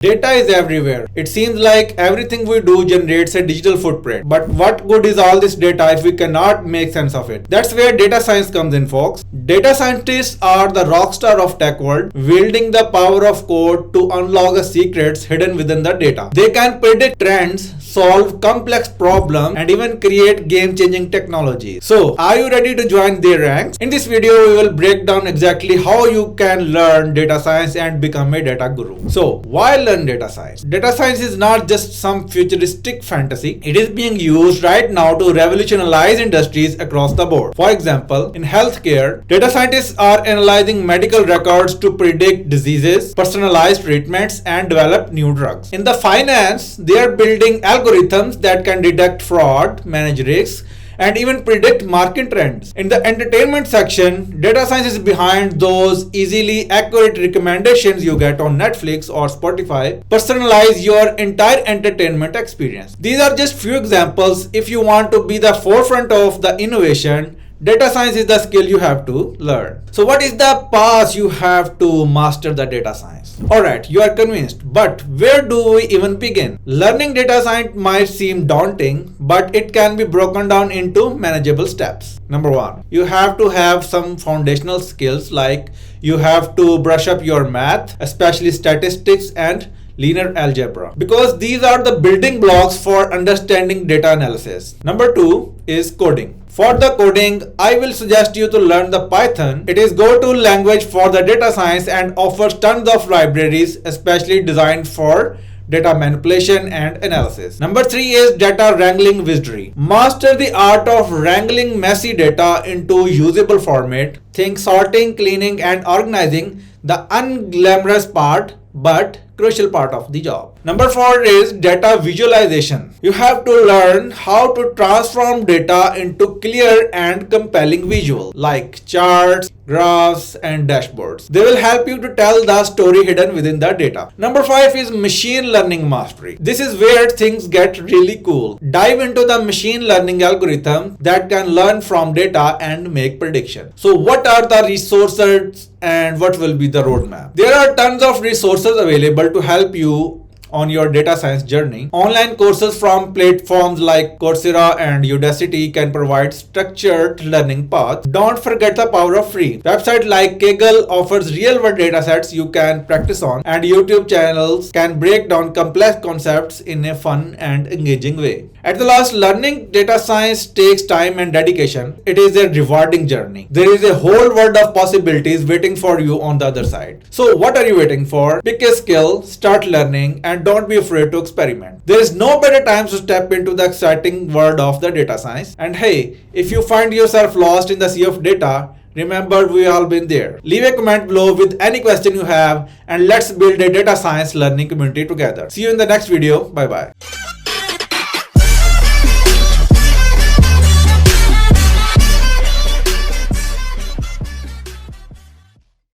Data is everywhere. It seems like everything we do generates a digital footprint. But what good is all this data if we cannot make sense of it? That's where data science comes in, folks. Data scientists are the rock star of tech world, wielding the power of code to unlock the secrets hidden within the data. They can predict trends, solve complex problems, and even create game-changing technologies. So, are you ready to join their ranks? In this video, we will break down exactly how you can learn data science and become a data guru. So, why learn data science? Data science is not just some futuristic fantasy. It is being used right now to revolutionize industries across the board. For example, in healthcare, data scientists are analyzing medical records to predict diseases, personalize treatments, and develop new drugs. In the finance, they are building algorithms that can detect fraud, manage risks, and even predict market trends. In the entertainment section, data science is behind those easily accurate recommendations you get on Netflix or Spotify. Personalize your entire entertainment experience. These are just few examples. If you want to be the forefront of the innovation, data science is the skill you have to learn. So what is the path you have to master the data science? Alright, you are convinced, but where do we even begin? Learning data science might seem daunting, but it can be broken down into manageable steps. Number one, you have to have some foundational skills, like you have to brush up your math, especially statistics and linear algebra, because these are the building blocks for understanding data analysis. Number two is coding. For the coding, I will suggest you to learn the Python. It is go-to language for the data science and offers tons of libraries, especially designed for data manipulation and analysis. Number three is data wrangling wizardry. Master the art of wrangling messy data into usable format. Think sorting, cleaning, and organizing, the unglamorous part, but crucial part of the job. Number four is data visualization. You have to learn how to transform data into clear and compelling visual, like charts, graphs, and dashboards. They will help you to tell the story hidden within the data. Number five is machine learning mastery. This is where things get really cool. Dive into the machine learning algorithm that can learn from data and make predictions. So what are the resources and what will be the roadmap? There are tons of resources available to help you on your data science journey. Online courses from platforms like Coursera and Udacity can provide structured learning paths. Don't forget the power of free. Websites like Kaggle offers real-world datasets you can practice on, and YouTube channels can break down complex concepts in a fun and engaging way. At the last, learning data science takes time and dedication. It is a rewarding journey. There is a whole world of possibilities waiting for you on the other side. So what are you waiting for? Pick a skill, start learning, and don't be afraid to experiment. There is no better time to step into the exciting world of the data science. And hey, if you find yourself lost in the sea of data, remember, we all been there. Leave a comment below with any question you have, and let's build a data science learning community together. See you in the next video. Bye bye.